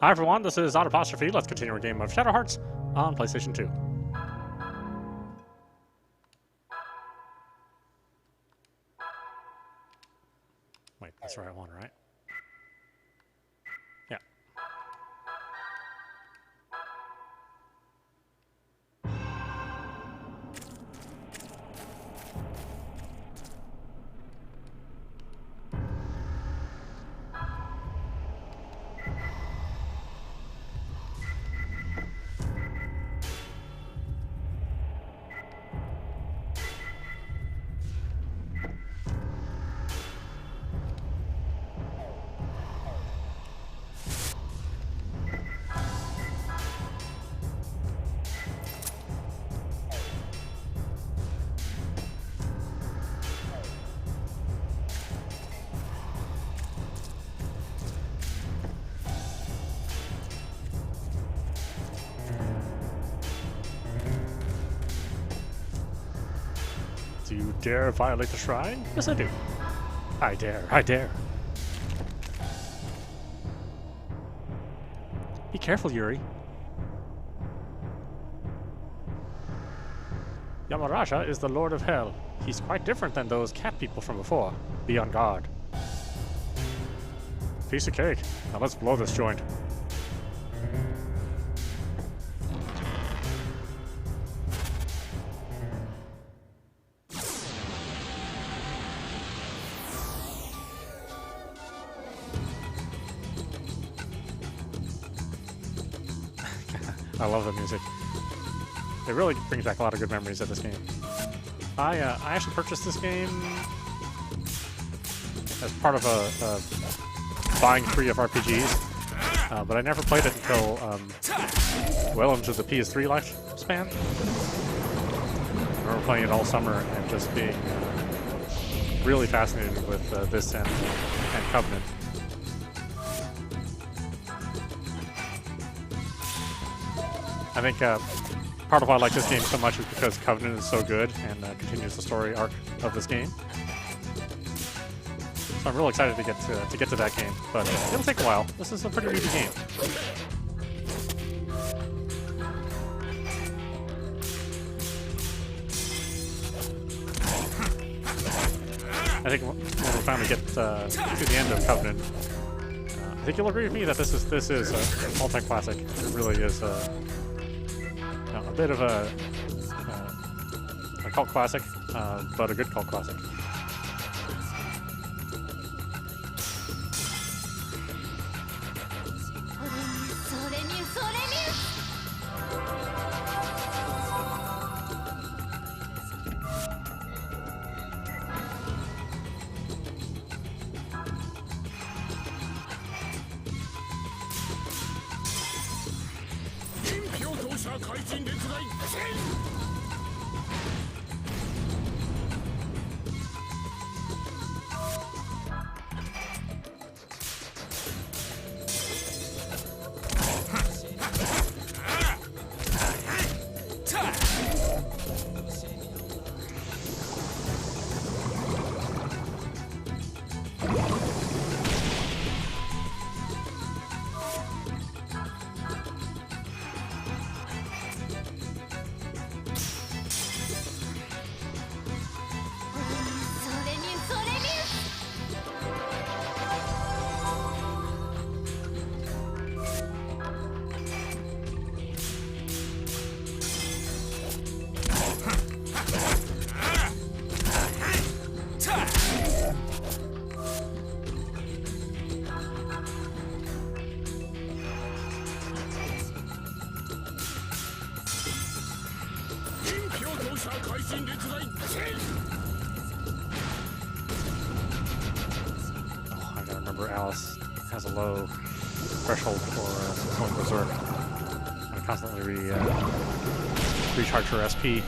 Hi everyone, this is audap. Let's continue our game of Shadow Hearts on PlayStation 2. Wait, that's the right one, right? Yeah. Do you dare violate the shrine? Yes, I do. I dare, I dare. Be careful, Yuri. Yamaraja is the Lord of Hell. He's quite different than those cat people from before. Be on guard. Piece of cake. Now let's blow this joint. I love the music. It really brings back a lot of good memories of this game. I actually purchased this game as part of a buying spree of RPGs, but I never played it until well into the PS3 lifespan. I remember playing it all summer and just being really fascinated with this and Covenant. I think part of why I like this game so much is because Covenant is so good and continues the story arc of this game. So I'm really excited to get to that game, but it'll take a while. This is a pretty easy game. I think when we finally get to the end of Covenant, I think you'll agree with me that this is a all-time classic. It really is a bit of a cult classic, but a good cult classic. Oh, I gotta remember Alice has a low threshold for going berserk. I constantly recharge her SP.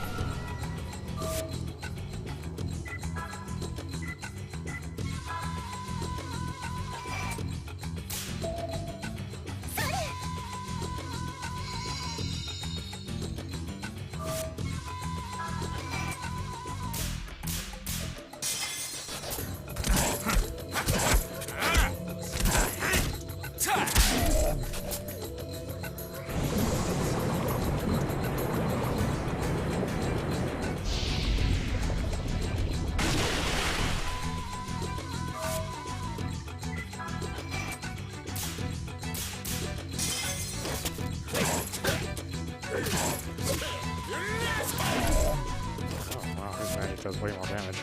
Ha! Does way more damage.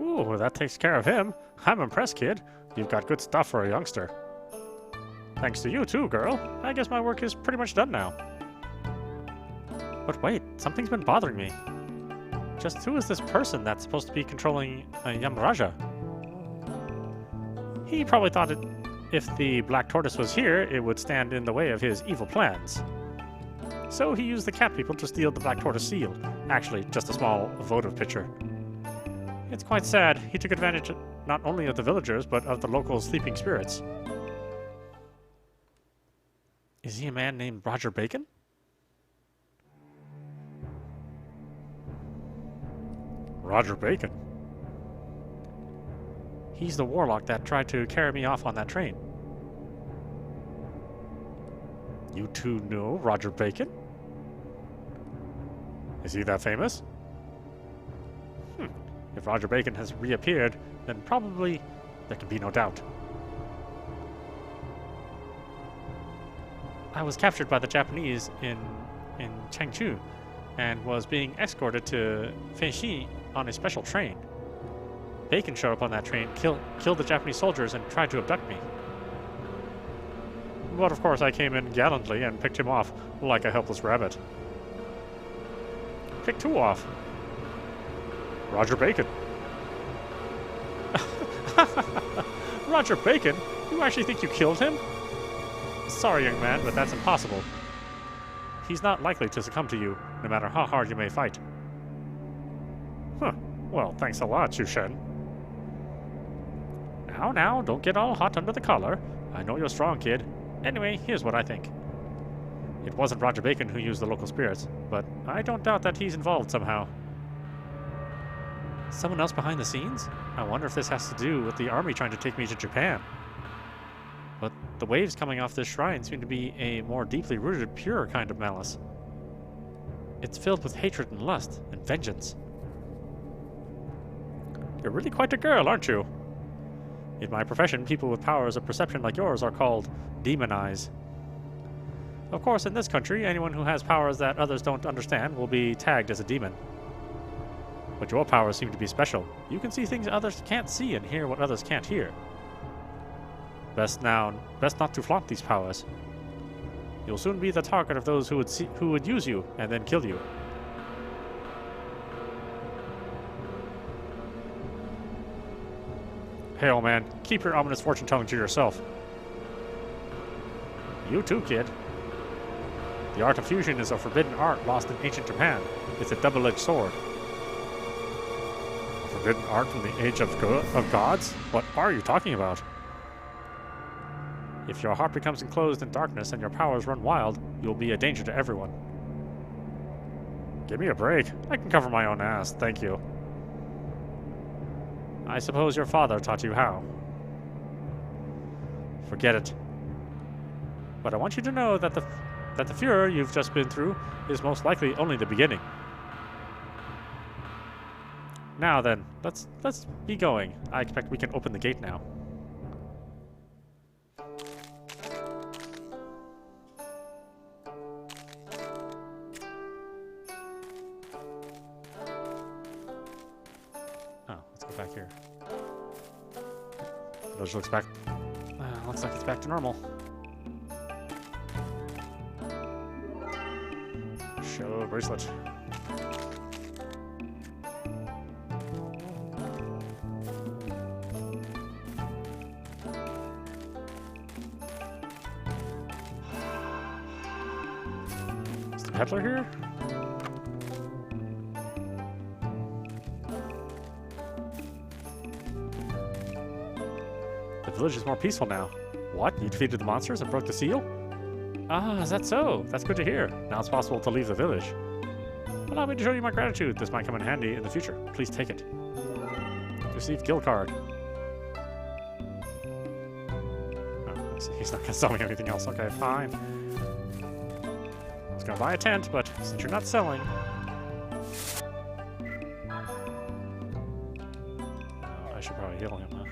Ooh, that takes care of him. I'm impressed, kid. You've got good stuff for a youngster. Thanks to you too, girl. I guess my work is pretty much done now. But wait, something's been bothering me. Just who is this person that's supposed to be controlling Yamaraja? He probably thought if the Black Tortoise was here, it would stand in the way of his evil plans. So he used the cat people to steal the Black Tortoise seal. Actually, just a small votive picture. It's quite sad. He took advantage not only of the villagers, but of the local sleeping spirits. Is he a man named Roger Bacon? Roger Bacon? He's the warlock that tried to carry me off on that train. You two know Roger Bacon? Is he that famous? If Roger Bacon has reappeared, then probably there can be no doubt. I was captured by the Japanese in Chengchu and was being escorted to Feishi on a special train. Bacon showed up on that train, killed the Japanese soldiers, and tried to abduct me. But of course I came in gallantly and picked him off like a helpless rabbit. Picked who off? Roger Bacon. Roger Bacon? You actually think you killed him? Sorry, young man, but that's impossible. He's not likely to succumb to you, no matter how hard you may fight. Huh. Well, thanks a lot, Shushen. Now, don't get all hot under the collar. I know you're strong, kid. Anyway, here's what I think. It wasn't Roger Bacon who used the local spirits, but I don't doubt that he's involved somehow. Someone else behind the scenes? I wonder if this has to do with the army trying to take me to Japan. But the waves coming off this shrine seem to be a more deeply rooted, pure kind of malice. It's filled with hatred and lust and vengeance. You're really quite a girl, aren't you? In my profession, people with powers of perception like yours are called demon eyes. Of course, in this country, anyone who has powers that others don't understand will be tagged as a demon. But your powers seem to be special. You can see things others can't see and hear what others can't hear. Best not to flaunt these powers. You'll soon be the target of those who would use you and then kill you. Hey, old man, keep your ominous fortune-telling to yourself. You too, kid. The art of fusion is a forbidden art lost in ancient Japan. It's a double-edged sword. A forbidden art from the age of gods? What are you talking about? If your heart becomes enclosed in darkness and your powers run wild, you'll be a danger to everyone. Give me a break. I can cover my own ass, thank you. I suppose your father taught you how. Forget it. But I want you to know that the furor you've just been through is most likely only the beginning. Now then, let's be going. I expect we can open the gate now. Oh, let's go back here. Village looks back. Looks like it's back to normal. Show bracelet. Is the peddler here? The village is more peaceful now. What? You defeated the monsters and broke the seal? Ah, is that so? That's good to hear. Now it's possible to leave the village. Allow me to show you my gratitude. This might come in handy in the future. Please take it. Receive guild card. Oh, he's not gonna sell me anything else. Okay, fine. I was gonna buy a tent, but since you're not selling... Oh, I should probably heal him, huh?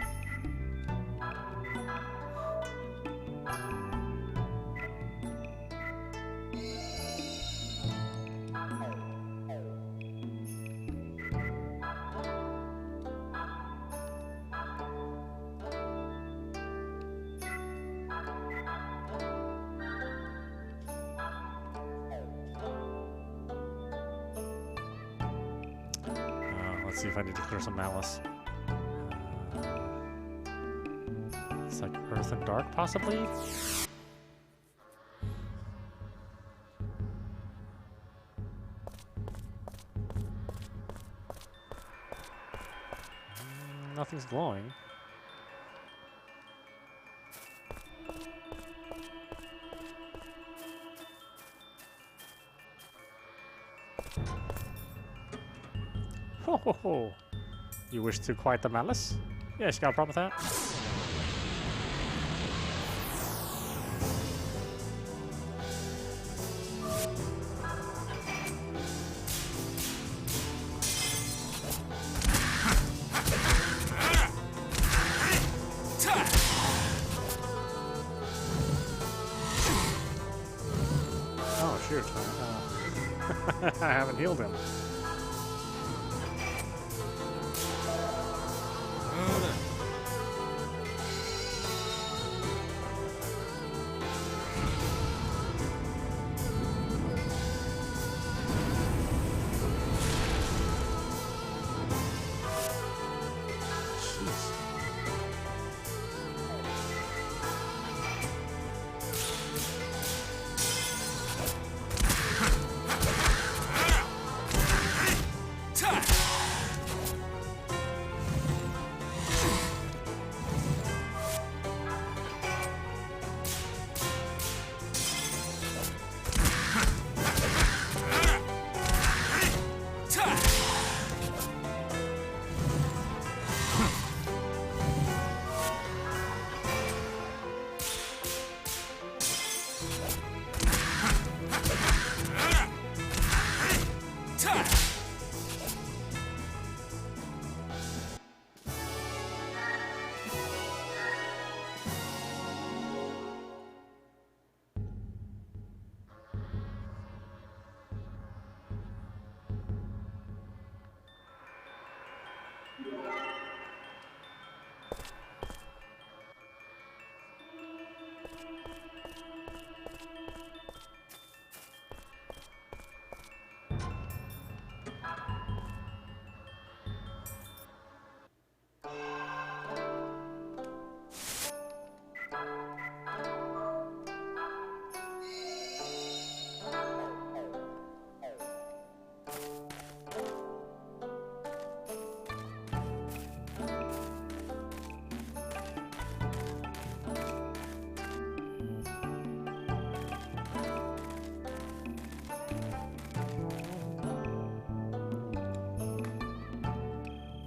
Let's see if I need to clear some malice. It's like Earth and Dark, possibly? Nothing's glowing. Ho ho ho! You wish to quiet the malice? Yes, you got a problem with that? Oh shoot! I haven't healed him.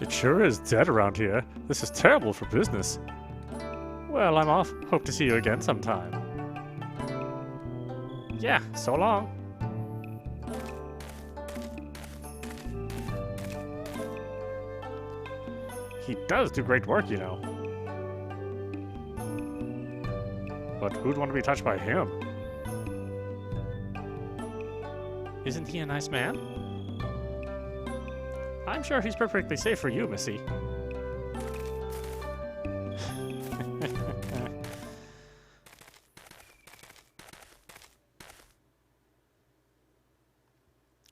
It sure is dead around here. This is terrible for business. Well, I'm off. Hope to see you again sometime. Yeah, so long. He does do great work, you know. But who'd want to be touched by him? Isn't he a nice man? I'm sure he's perfectly safe for you, Missy.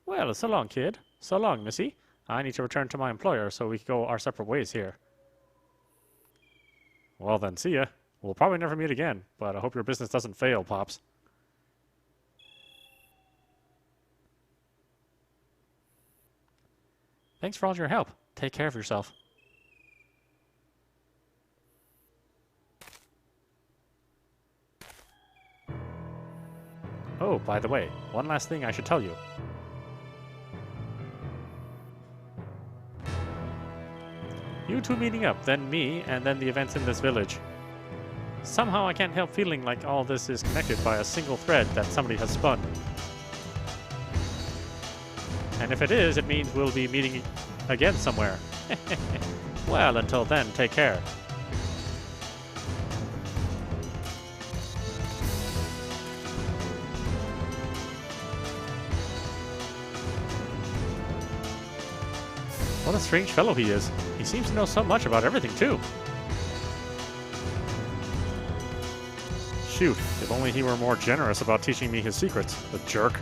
Well, so long, kid. So long, Missy. I need to return to my employer so we can go our separate ways here. Well then, see ya. We'll probably never meet again, but I hope your business doesn't fail, Pops. Thanks for all your help. Take care of yourself. Oh, by the way, one last thing I should tell you. You two meeting up, then me, and then the events in this village. Somehow I can't help feeling like all this is connected by a single thread that somebody has spun. And if it is, it means we'll be meeting again somewhere. Well, until then, take care. What a strange fellow he is. He seems to know so much about everything, too. Shoot, if only he were more generous about teaching me his secrets, the jerk.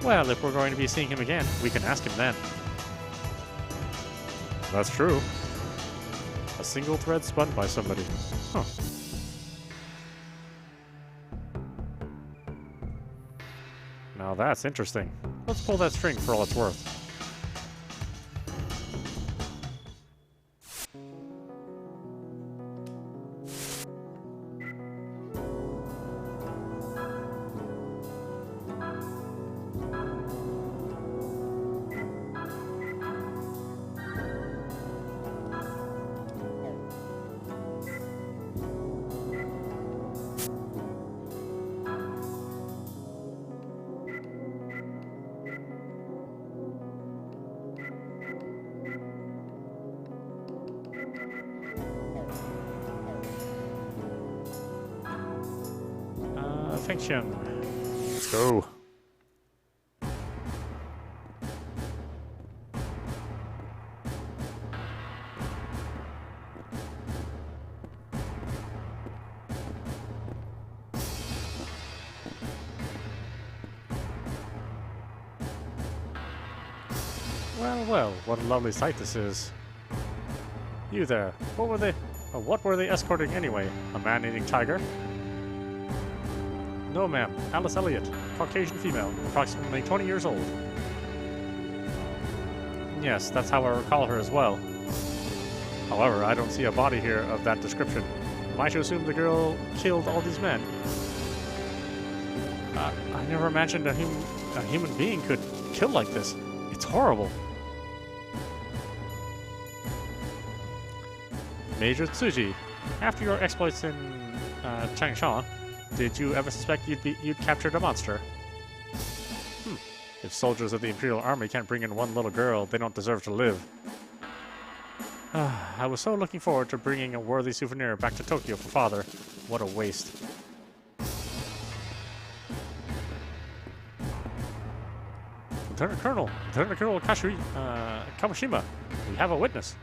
Well, if we're going to be seeing him again, we can ask him then. That's true. A single thread spun by somebody. Huh. Now that's interesting. Let's pull that string for all it's worth. Fiction. Let's go. Well, well, what a lovely sight this is. You there, what were they escorting anyway? A man-eating tiger? No, ma'am. Alice Elliot, Caucasian female, approximately 20 years old. Yes, that's how I recall her as well. However, I don't see a body here of that description. Am I to assume the girl killed all these men? I never imagined a human being could kill like this. It's horrible. Major Tsuji, after your exploits in Changsha, did you ever suspect you'd captured a monster? If soldiers of the Imperial Army can't bring in one little girl, they don't deserve to live. I was so looking forward to bringing a worthy souvenir back to Tokyo for Father. What a waste. Lieutenant Colonel Kawashima, we have a witness.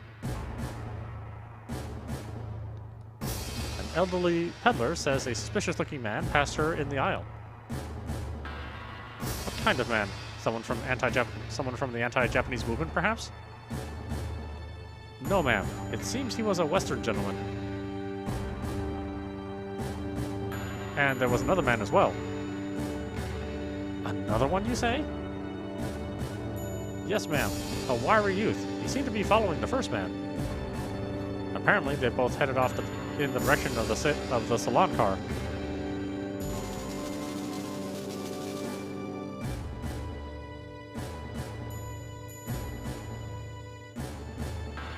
Elderly peddler says a suspicious-looking man passed her in the aisle. What kind of man? Someone from the anti-Japanese movement, perhaps? No, ma'am. It seems he was a Western gentleman. And there was another man as well. Another one, you say? Yes, ma'am. A wiry youth. He seemed to be following the first man. Apparently, they both headed off in the direction of the salon car.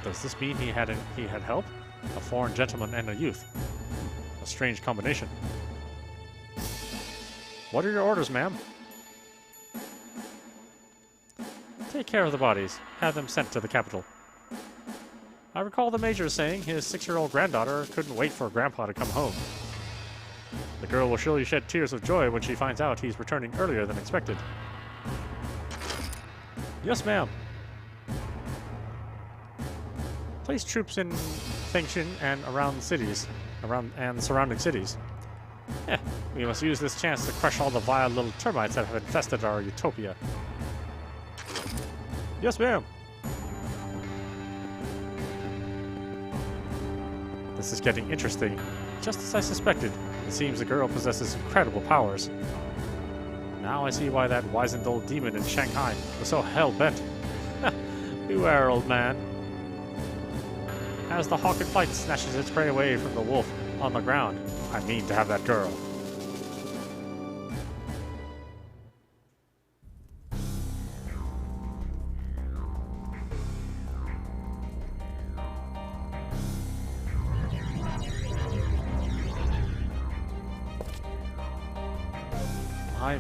Does this mean he had help? A foreign gentleman and a youth. A strange combination. What are your orders, ma'am? Take care of the bodies. Have them sent to the capital. I recall the Major saying his 6-year-old granddaughter couldn't wait for Grandpa to come home. The girl will surely shed tears of joy when she finds out he's returning earlier than expected. Yes, ma'am. Place troops in Fengshan and around cities, and surrounding cities. We must use this chance to crush all the vile little termites that have infested our utopia. Yes, ma'am. This is getting interesting. Just as I suspected, it seems the girl possesses incredible powers. Now I see why that wizened old demon in Shanghai was so hell-bent. Beware, old man. As the hawk in flight snatches its prey away from the wolf on the ground, I mean to have that girl.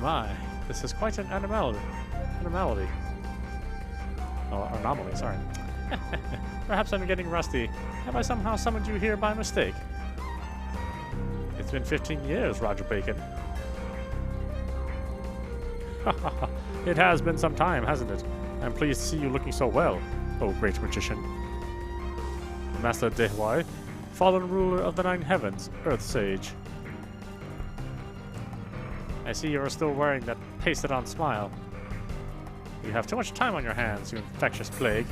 My, this is quite an anomaly. Oh, anomaly, sorry. Perhaps I'm getting rusty. Have I somehow summoned you here by mistake? It's been 15 years, Roger Bacon. It has been some time, hasn't it? I'm pleased to see you looking so well, oh great magician. Master Dehuai, fallen ruler of the 9 heavens, Earth Sage. I see you are still wearing that pasted-on smile. You have too much time on your hands, you infectious plague.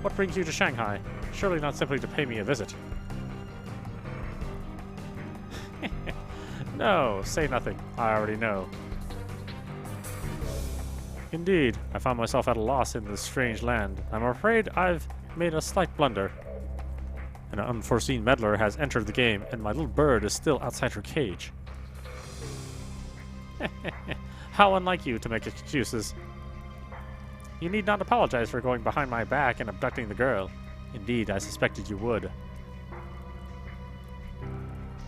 What brings you to Shanghai? Surely not simply to pay me a visit. No, say nothing. I already know. Indeed, I found myself at a loss in this strange land. I'm afraid I've made a slight blunder. An unforeseen meddler has entered the game, and my little bird is still outside her cage. How unlike you to make excuses. You need not apologize for going behind my back and abducting the girl. Indeed, I suspected you would.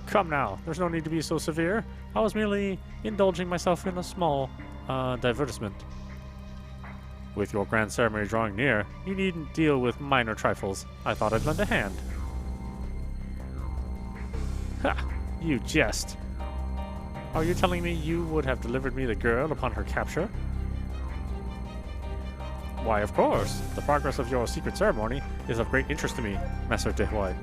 Come now, there's no need to be so severe. I was merely indulging myself in a small divertisement. With your grand ceremony drawing near, you needn't deal with minor trifles. I thought I'd lend a hand. Ha! You jest. Are you telling me you would have delivered me the girl upon her capture? Why, of course. The progress of your secret ceremony is of great interest to me, Master Dehuai.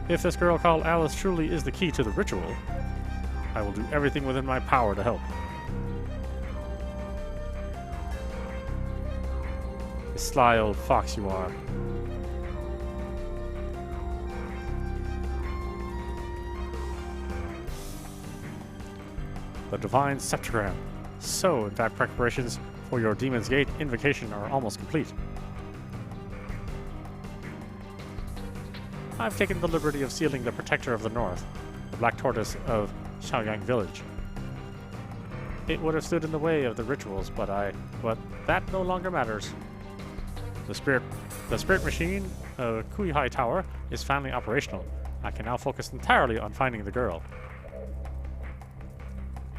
If this girl called Alice truly is the key to the ritual, I will do everything within my power to help. The sly old fox you are. The Divine Septuagram. So, in fact, preparations for your Demon's Gate invocation are almost complete. I've taken the liberty of sealing the Protector of the North, the Black Tortoise of Shaoyang Village. It would have stood in the way of the rituals, but that no longer matters. The spirit machine of Kuihai Tower is finally operational. I can now focus entirely on finding the girl.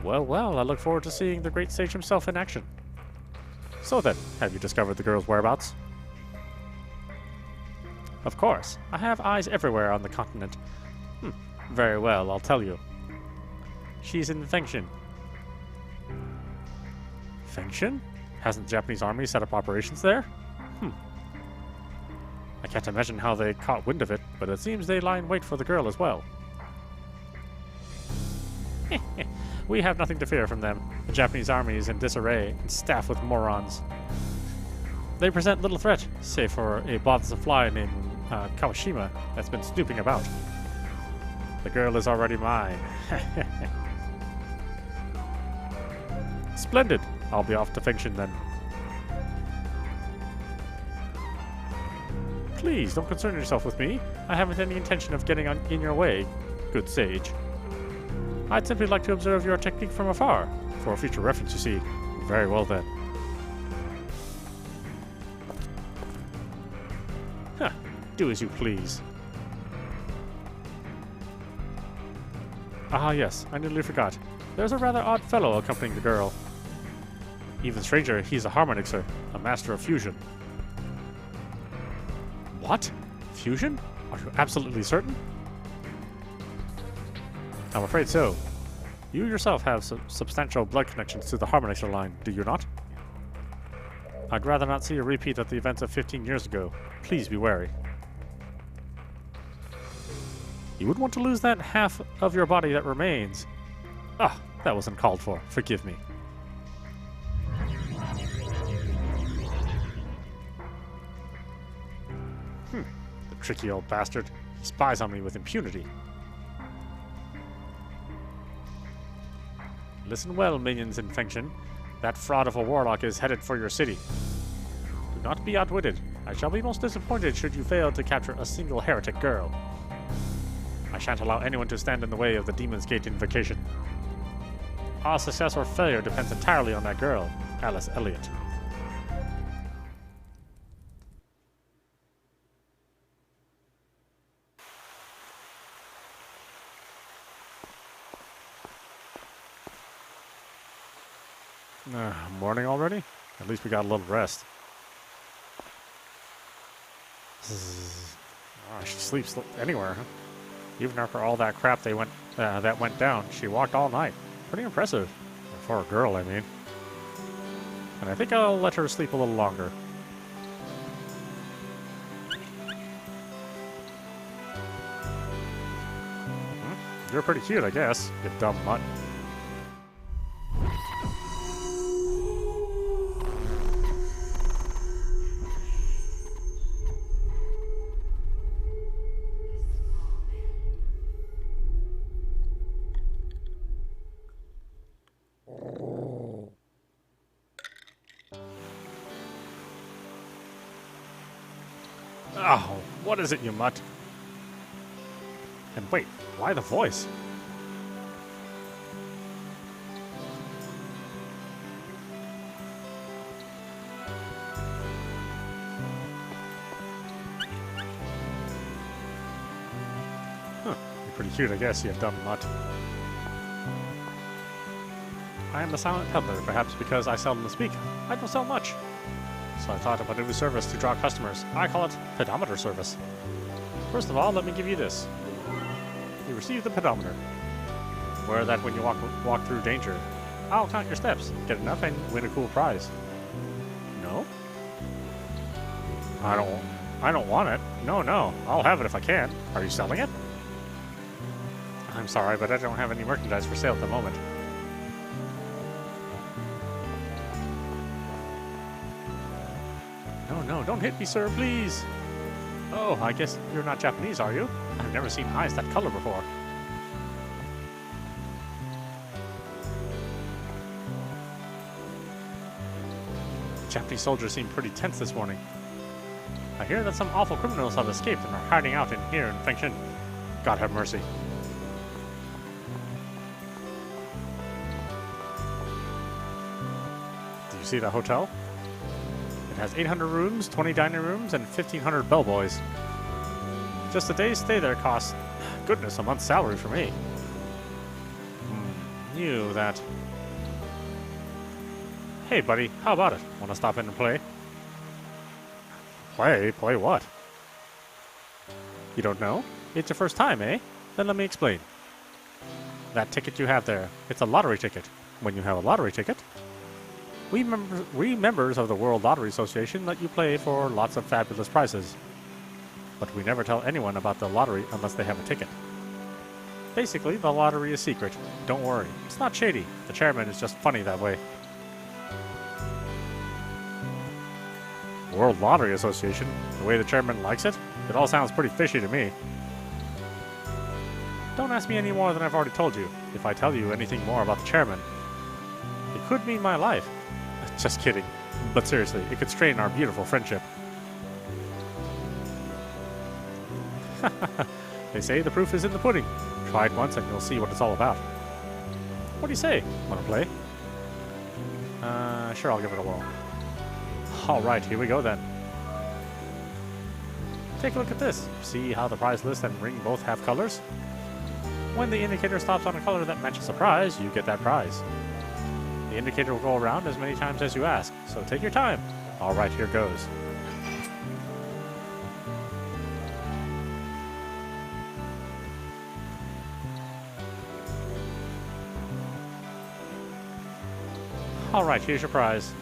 Well, well, I look forward to seeing the great sage himself in action. So then, have you discovered the girl's whereabouts? Of course. I have eyes everywhere on the continent. Very well, I'll tell you. She's in Fengshan. Fengshan? Hasn't the Japanese army set up operations there? I can't imagine how they caught wind of it, but it seems they lie in wait for the girl as well. We have nothing to fear from them. The Japanese army is in disarray and staffed with morons. They present little threat, save for a bothersome fly named Kawashima that's been snooping about. The girl is already mine. Splendid. I'll be off to Fengshan then. Please, don't concern yourself with me. I haven't any intention of getting in your way, good sage. I'd simply like to observe your technique from afar, for future reference, you see. Very well then. Do as you please. Ah, yes, I nearly forgot. There's a rather odd fellow accompanying the girl. Even stranger, he's a harmonixer, a master of fusion. What? Fusion? Are you absolutely certain? I'm afraid so. You yourself have substantial blood connections to the harmonixer line, do you not? I'd rather not see a repeat of the events of 15 years ago. Please be wary. You would want to lose that half of your body that remains. Ah, that wasn't called for. Forgive me. The tricky old bastard. He spies on me with impunity. Listen well, minions in Fengtian. That fraud of a warlock is headed for your city. Do not be outwitted. I shall be most disappointed should you fail to capture a single heretic girl. I shan't allow anyone to stand in the way of the Demon's Gate invocation. Our success or failure depends entirely on that girl, Alice Elliot. Morning already? At least we got a little rest. Oh, she sleeps anywhere, huh? Even after all that crap that went down, she walked all night. Pretty impressive. For a girl, I mean. And I think I'll let her sleep a little longer. You're pretty cute, I guess, you dumb mutt. Oh, what is it, you mutt? And wait, why the voice? Huh, you're pretty cute, I guess, you dumb mutt. I am the silent peddler, perhaps because I seldom speak. I don't sell much. So I thought of a new service to draw customers. I call it pedometer service. First of all, let me give you this. You receive the pedometer. Wear that when you walk through danger. I'll count your steps. Get enough and win a cool prize. No? I don't want it. No, I'll have it if I can. Are you selling it? I'm sorry, but I don't have any merchandise for sale at the moment. No, don't hit me, sir, please. Oh, I guess you're not Japanese, are you? I've never seen eyes that color before. Japanese soldiers seem pretty tense this morning. I hear that some awful criminals have escaped and are hiding out here in Fengtian. God have mercy. Do you see the hotel? It has 800 rooms, 20 dining rooms, and 1,500 bellboys. Just a day's stay there costs, goodness, a month's salary for me. Knew that. Hey, buddy, how about it? Want to stop in and play? Play? Play what? You don't know? It's your first time, eh? Then let me explain. That ticket you have there, it's a lottery ticket. When you have a lottery ticket, we members of the World Lottery Association let you play for lots of fabulous prizes. But we never tell anyone about the lottery unless they have a ticket. Basically, the lottery is secret. Don't worry. It's not shady. The chairman is just funny that way. World Lottery Association? The way the chairman likes it? It all sounds pretty fishy to me. Don't ask me any more than I've already told you. If I tell you anything more about the chairman, it could mean my life. Just kidding. But seriously, it could strain our beautiful friendship. They say the proof is in the pudding. Try it once and you'll see what it's all about. What do you say? Want to play? Sure, I'll give it a whirl. Alright, here we go then. Take a look at this. See how the prize list and ring both have colors? When the indicator stops on a color that matches the prize, you get that prize. The indicator will go around as many times as you ask, so take your time. Alright, here goes. Alright, here's your prize.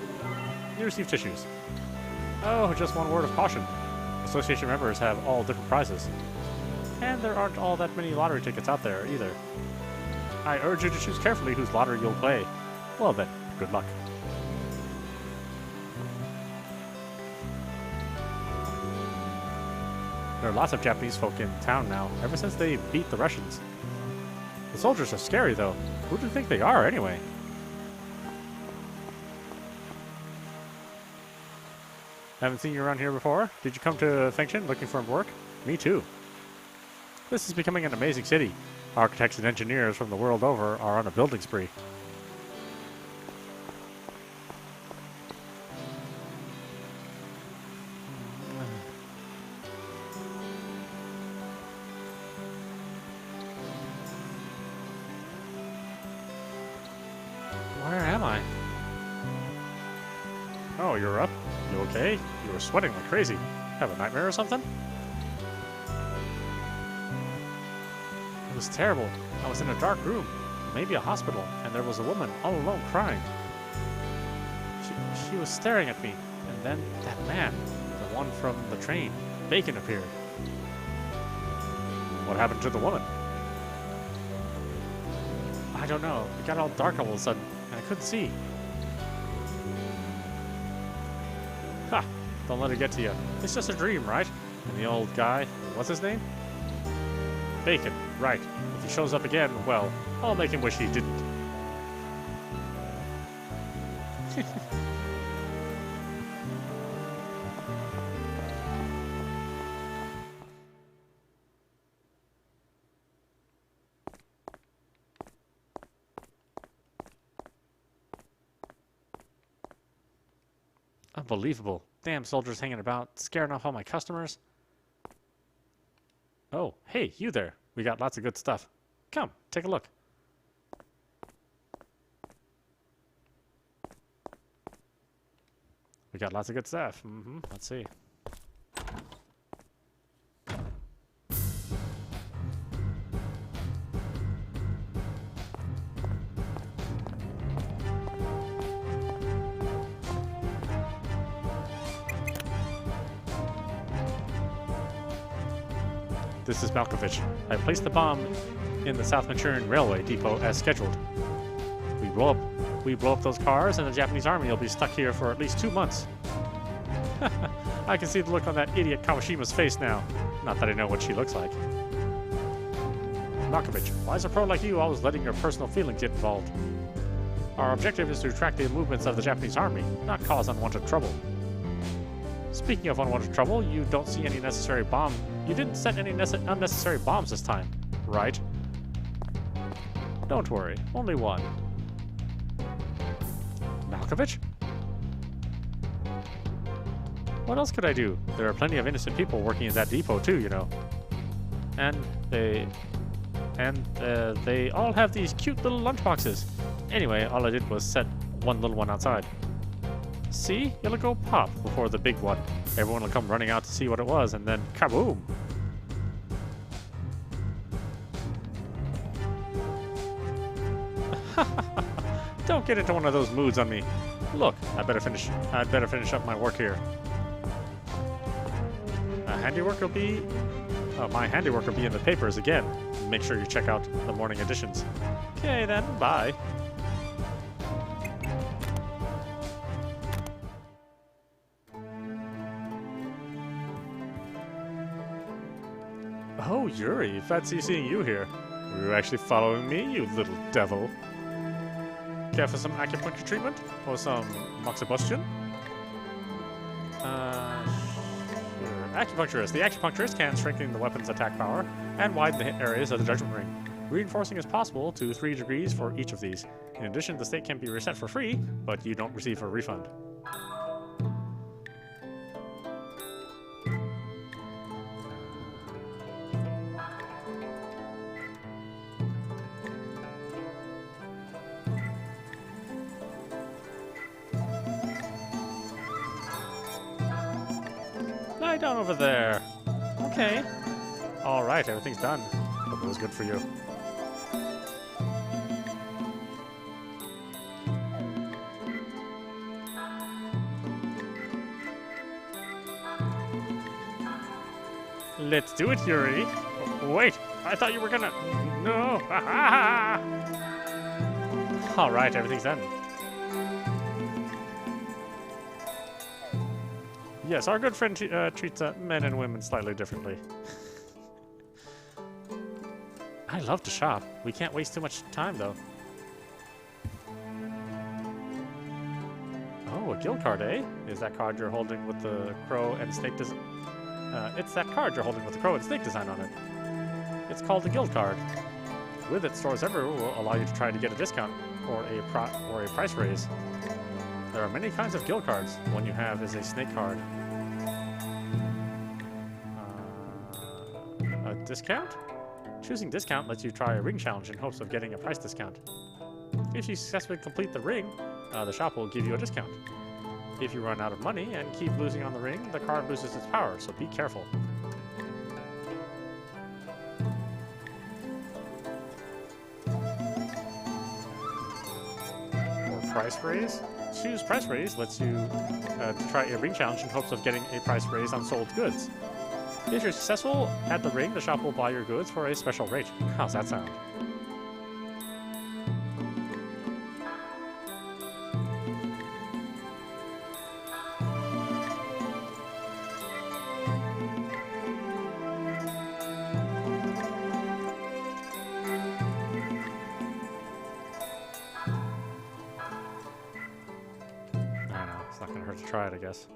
You receive tissues. Oh, just one word of caution. Association members have all different prizes. And there aren't all that many lottery tickets out there, either. I urge you to choose carefully whose lottery you'll play. Well then, good luck. There are lots of Japanese folk in town now, ever since they beat the Russians. The soldiers are scary, though. Who do you think they are, anyway? Haven't seen you around here before? Did you come to Fengtian looking for work? Me too. This is becoming an amazing city. Architects and engineers from the world over are on a building spree. Where am I? Oh, you're up? You okay? You were sweating like crazy. Have a nightmare or something? It was terrible. I was in a dark room, maybe a hospital, and there was a woman all alone crying. She was staring at me, and then that man, the one from the train, Bacon, appeared. What happened to the woman? I don't know. It got all dark all of a sudden, and I couldn't see. Ha! Don't let it get to you. It's just a dream, right? And the old guy, what's his name? Bacon, right. If he shows up again, well, I'll make him wish he didn't. Unbelievable. Damn soldiers hanging about, scaring off all my customers. Oh, hey, you there. We got lots of good stuff. Come, take a look. We got lots of good stuff. Let's see. This is Malkovich. I placed the bomb in the South Manchurian Railway depot as scheduled. We blow up those cars, and the Japanese army will be stuck here for at least 2 months. I can see the look on that idiot Kawashima's face now. Not that I know what she looks like. Malkovich, why is a pro like you always letting your personal feelings get involved? Our objective is to track the movements of the Japanese army, not cause unwanted trouble. Speaking of unwanted trouble, you don't see any necessary bomb. You didn't set any unnecessary bombs this time, right? Don't worry, only one. Malkovich? What else could I do? There are plenty of innocent people working in that depot too, you know. And they all have these cute little lunchboxes. Anyway, all I did was set one little one outside. See? It'll go pop before the big one. Everyone will come running out to see what it was, and then kaboom! Don't get into one of those moods on me. Look, I'd better finish up my work here. My handiwork will be in the papers again. Make sure you check out the morning editions. Okay then, bye. Oh, Yuri, fancy seeing you here. Were you actually following me, you little devil? Care for some acupuncture treatment? Or some moxibustion? Sure. Acupuncturist. The acupuncturist can strengthen the weapon's attack power and widen the hit areas of the Judgment Ring. Reinforcing is possible to 3 degrees for each of these. In addition, the state can be reset for free, but you don't receive a refund. lie down over there. Okay. All right, everything's done. Hope it was good for you. Let's do it, Yuri. Oh, wait, I thought you were gonna... No. All right, everything's done. Yes, our good friend treats men and women slightly differently. I love to shop. We can't waste too much time, though. Oh, a guild card, eh? Is that card you're holding with the crow and snake design? It's that card you're holding with the crow and snake design on it. It's called a guild card. With it, stores everywhere will allow you to try to get a discount or a price raise. There are many kinds of guild cards. One you have is a snake card. A discount? Choosing discount lets you try a ring challenge in hopes of getting a price discount. If you successfully complete the ring, the shop will give you a discount. If you run out of money and keep losing on the ring, the card loses its power, so be careful. Or price raise? Choose price raise lets you try a ring challenge in hopes of getting a price raise on sold goods. If you're successful at the ring, the shop will buy your goods for a special rate. How's that sound? I don't know, it's not gonna hurt to try it, I guess.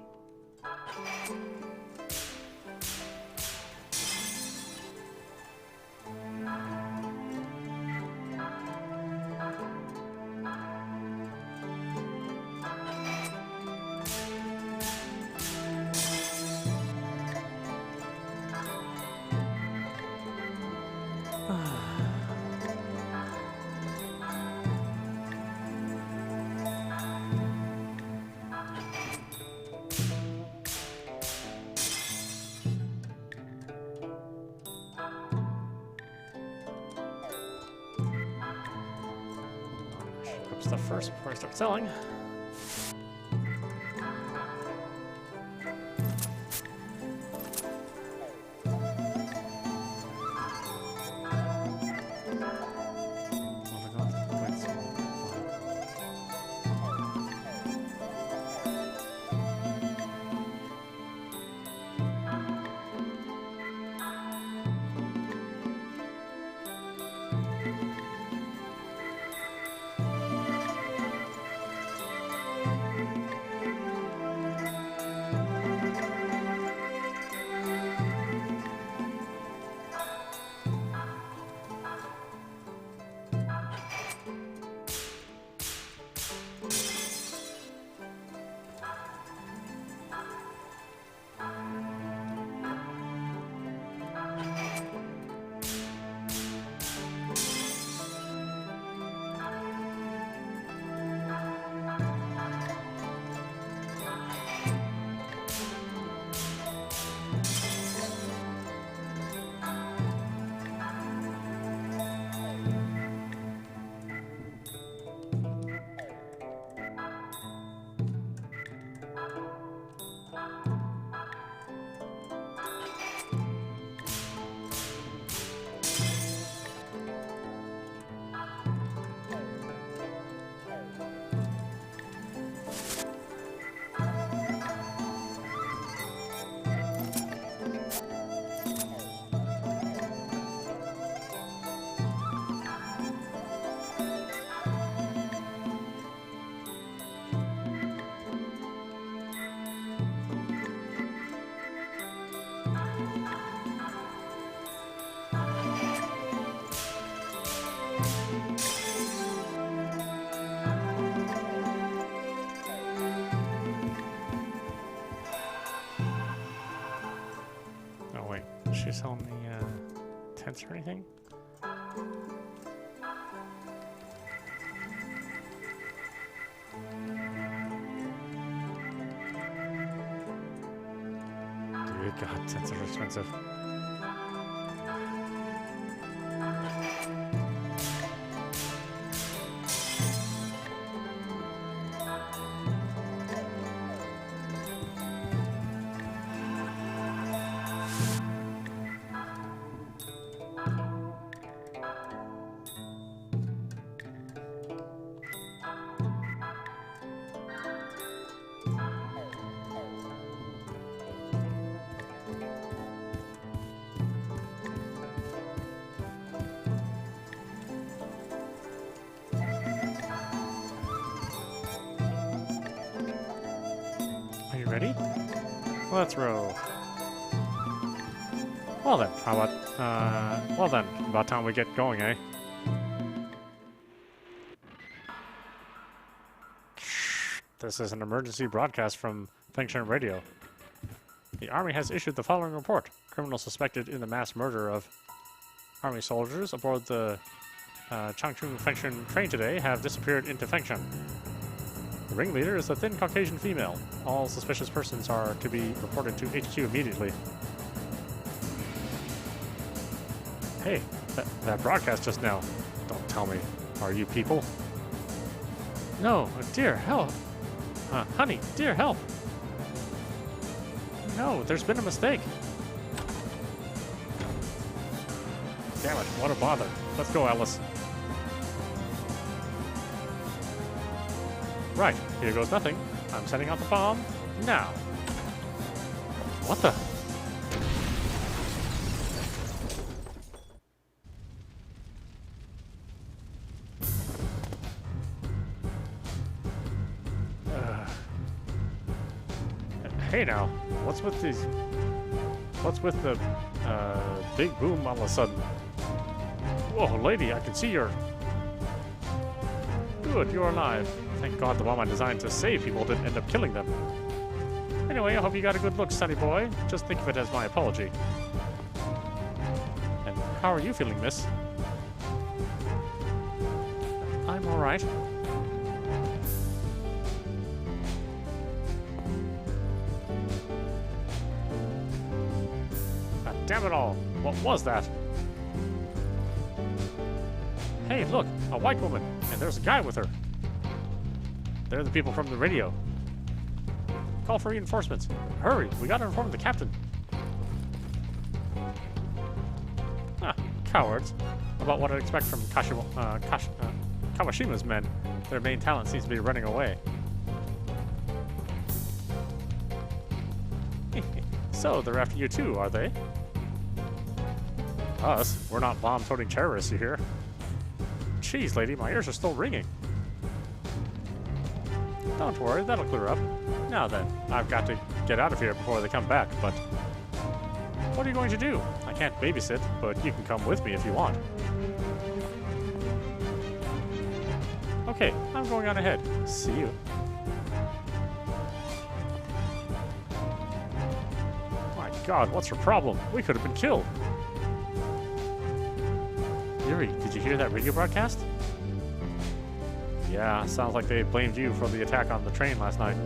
Stuff first before I start selling. She selling me tents or anything? Dude, god, that's so expensive. Ready? Let's roll. Well then, how about, well then, about time we get going, eh? This is an emergency broadcast from Fengshan Radio. The Army has issued the following report. Criminals suspected in the mass murder of Army soldiers aboard the Changchun Fengshan train today have disappeared into Fengshan. The ringleader is a thin Caucasian female. All suspicious persons are to be reported to HQ immediately. Hey, that broadcast just now. Don't tell me. Are you people? No, dear, help. Honey, dear, help. No, there's been a mistake. Damn it, what a bother. Let's go, Alice. Right, here goes nothing. I'm setting out the bomb now. What the? Hey now, what's with these? What's with the big boom all of a sudden? Whoa, lady, I can see you're... Good, you're alive. Thank God the bomb I designed to save people didn't end up killing them. Anyway, I hope you got a good look, sonny boy. Just think of it as my apology. And how are you feeling, miss? I'm alright. God damn it all! What was that? Hey, look! A white woman! And there's a guy with her! They're the people from the radio. Call for reinforcements. Hurry, we gotta inform the captain. Ah, cowards. About what I'd expect from Kawashima's men. Their main talent seems to be running away. So, they're after you too, are they? Us? We're not bomb-toting terrorists, you hear? Jeez, lady, my ears are still ringing. Don't worry, that'll clear up. Now then, I've got to get out of here before they come back, but... What are you going to do? I can't babysit, but you can come with me if you want. Okay, I'm going on ahead. See you. My God, what's your problem? We could have been killed. Yuri, did you hear that radio broadcast? Yeah, sounds like they blamed you for the attack on the train last night.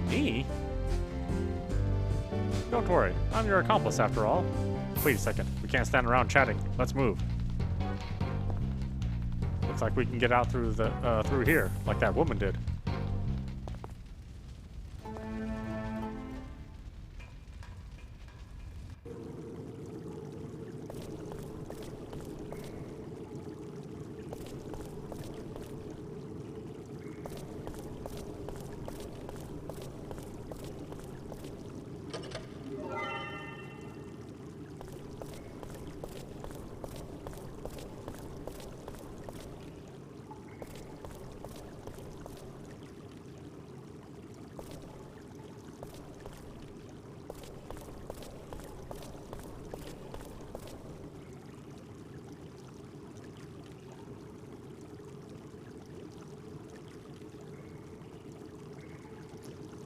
Me? Don't worry, I'm your accomplice after all. Wait a second, we can't stand around chatting. Let's move. Looks like we can get out through the through here, like that woman did.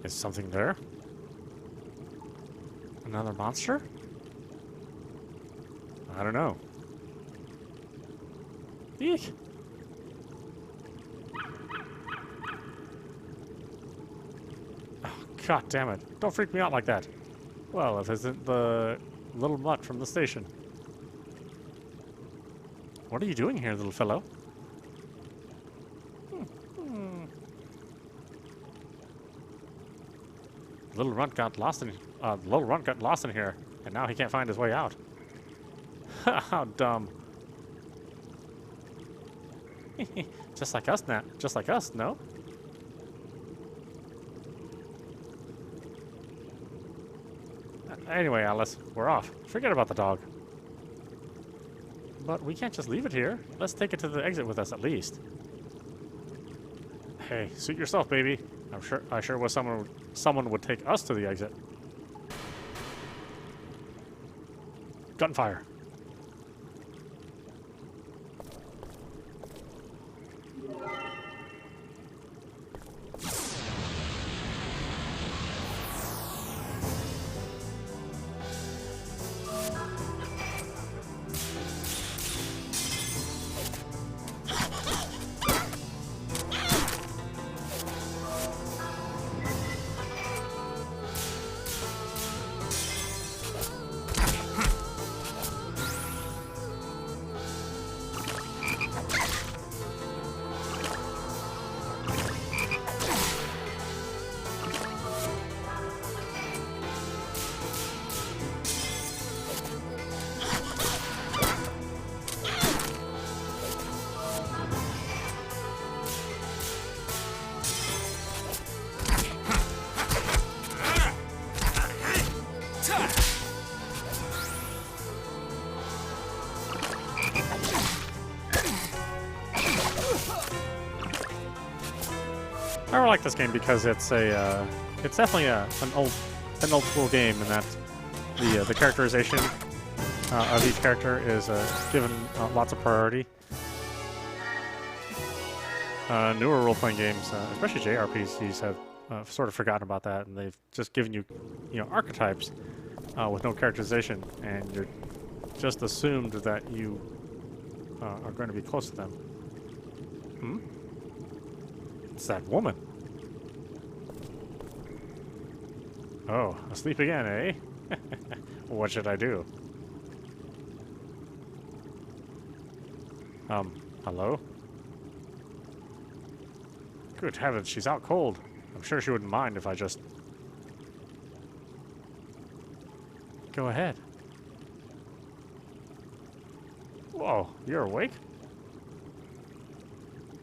Is something there? Another monster? I don't know. Eek! Oh, God damn it. Don't freak me out like that. Well, if it isn't the little mutt from the station. What are you doing here, little fellow? Little runt got lost in here, and now he can't find his way out. How dumb. Just like us now. Just like us, no? Anyway, Alice, we're off. Forget about the dog. But we can't just leave it here. Let's take it to the exit with us at least. Hey, suit yourself, baby. I sure wish someone would take us to the exit. Gunfire. I like this game because it's it's definitely an old school game in that the characterization of each character is given lots of priority. Newer role-playing games, especially JRPGs, have sort of forgotten about that, and they've just given you archetypes with no characterization, and you're just assumed that you are going to be close to them. Hmm? It's that woman. Oh, asleep again, eh? What should I do? Hello? Good heavens, she's out cold. I'm sure she wouldn't mind if I just... Go ahead. Whoa, you're awake?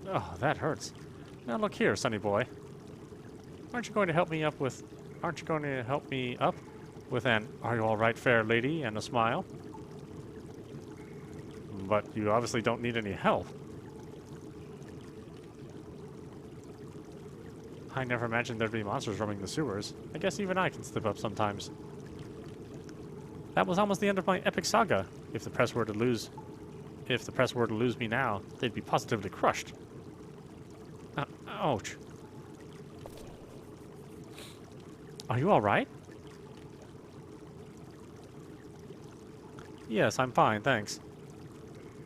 Oh, that hurts. Now look here, sonny boy. Aren't you going to help me up with an "Are you all right, fair lady?" and a smile? But you obviously don't need any help. I never imagined there'd be monsters roaming the sewers. I guess even I can slip up sometimes. That was almost the end of my epic saga. If the press were to lose me now, they'd be positively crushed. Ouch. Are you all right? Yes, I'm fine, thanks.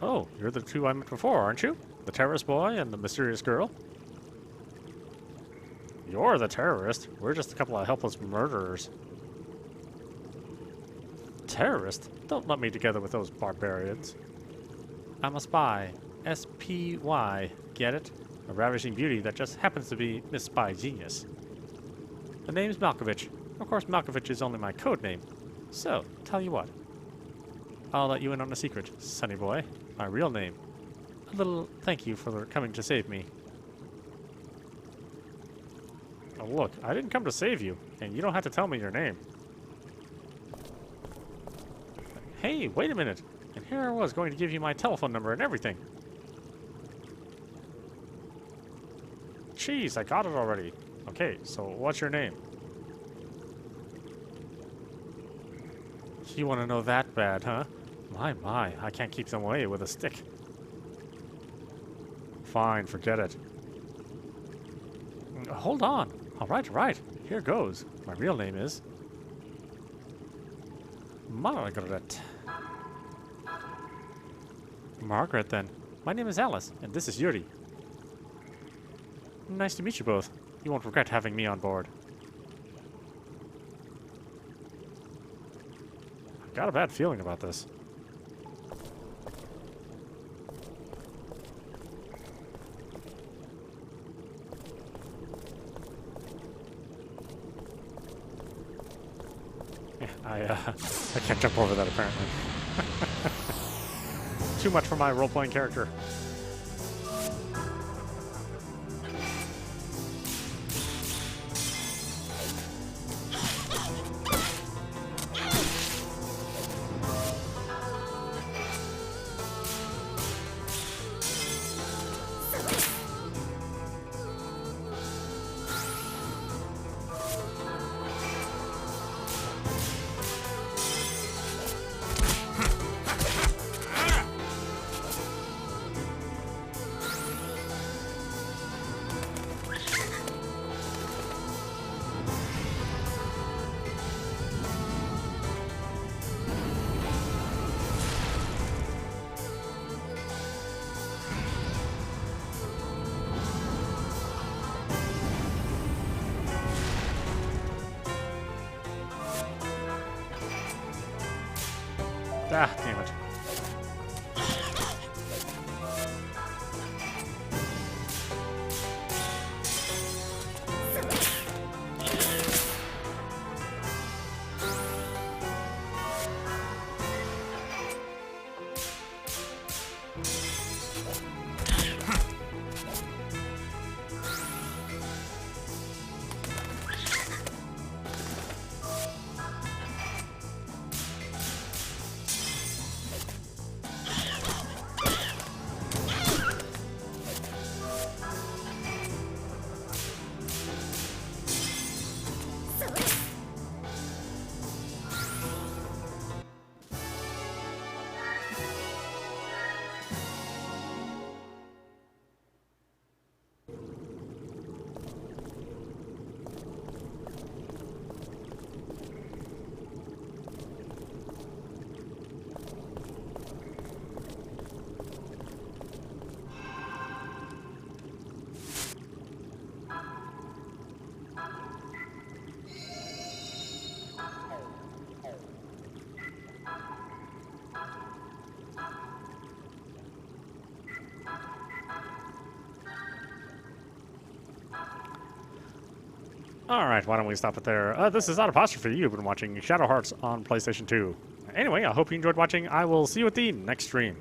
Oh, you're the two I met before, aren't you? The terrorist boy and the mysterious girl? You're the terrorist. We're just a couple of helpless murderers. Terrorist? Don't lump me together with those barbarians. I'm a spy. S-P-Y. Get it? A ravishing beauty that just happens to be Miss Spy Genius. The name's Malkovich. Of course, Malkovich is only my code name. So, tell you what. I'll let you in on a secret, sonny boy. My real name. A little thank you for coming to save me. Oh, look, I didn't come to save you, and you don't have to tell me your name. Hey, wait a minute. And here I was going to give you my telephone number and everything. Jeez, I got it already. Okay, so what's your name? You want to know that bad, huh? My, I can't keep them away with a stick. Fine, forget it. Hold on. All right. Here goes. My real name is... Margaret. Margaret, then. My name is Alice, and this is Yuri. Nice to meet you both. You won't regret having me on board. got a bad feeling about this. Yeah, I can't jump over that apparently. Too much for my role-playing character. Ah, damn it. Alright, why don't we stop it there? This is audap. You've been watching Shadow Hearts on PlayStation 2. Anyway, I hope you enjoyed watching. I will see you at the next stream.